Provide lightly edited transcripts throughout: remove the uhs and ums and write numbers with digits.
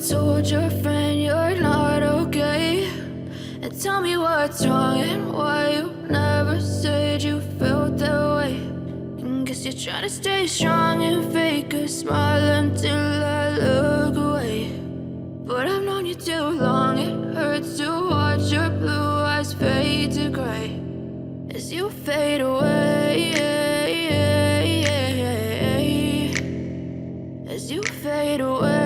told your friend you're not okay? And tell me what's wrong and why you never said you felt that way. And guess you're trying to stay strong and fake a smile until I look away. But I've known you too long, it hurts to watch your blue eyes fade to gray as you fade away, as you fade away.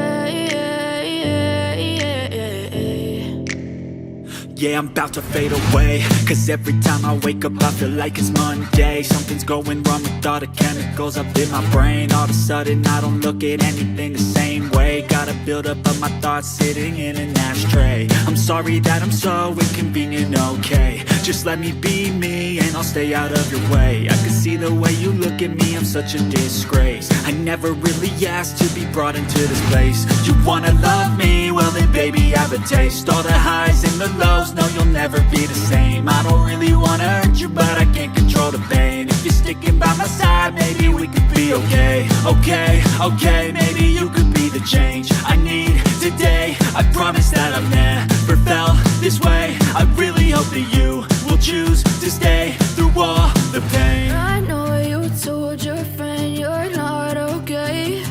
Yeah, I'm about to fade away, cause every time I wake up I feel like it's Monday. Something's going wrong with all the chemicals up in my brain. All of a sudden I don't look at anything the same way. Got a buildup of my thoughts sitting in an ashtray. I'm sorry that I'm so inconvenient, okay? Just let me be me and I'll stay out of your way. I can see the way you look at me, I'm such a disgrace. I never really asked to be brought into this place. You wanna love me? Well then baby I have a taste. All the highs and the lows, no you'll never be the same. I don't really wanna hurt you but I can't control the pain. If you're sticking by my side maybe we could be okay. Okay, maybe you could be the change I need today. I promise that I've never felt this way. I really hope that you will choose to stay through all the pain. I know you told your friend you're not okay.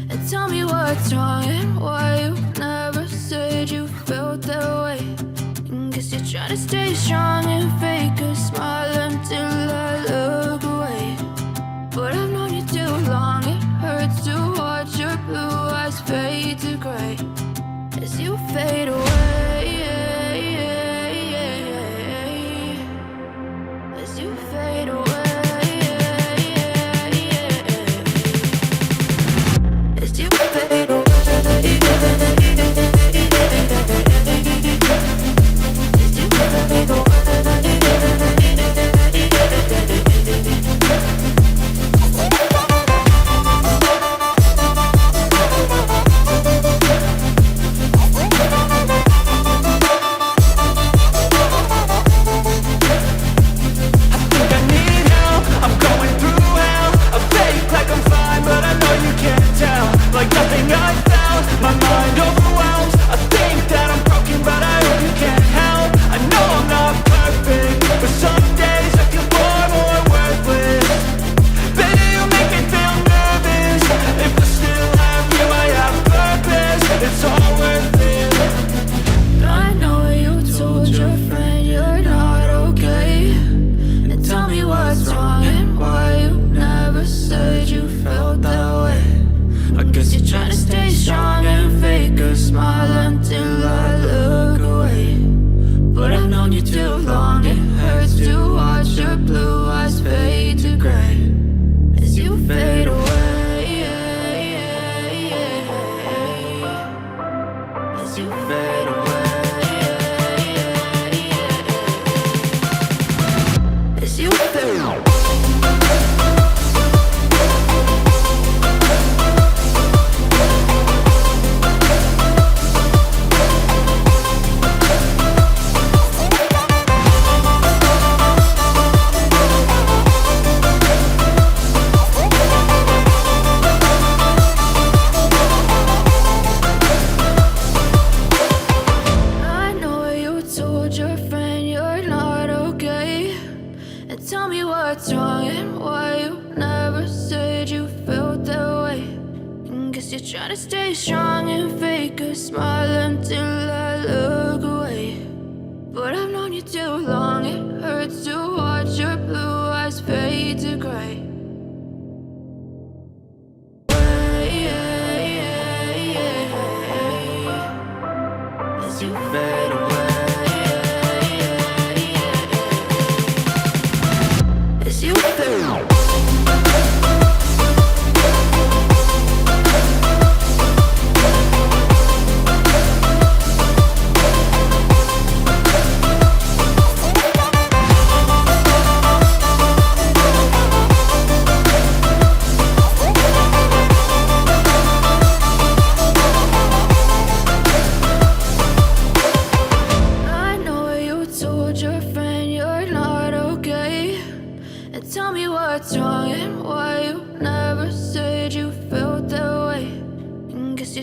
And tell me what's wrong and why you never said you felt that way. And guess you're trying to stay strong and fake a smile until I look away. But I've known you too long, it hurts to watch your blue eyes fade to gray as you fade away, as you fade away, as you fade away.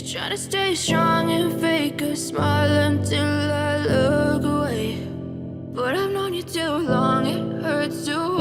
you're trying to stay strong and fake a smile until I look away. But I've known you too long, it hurts to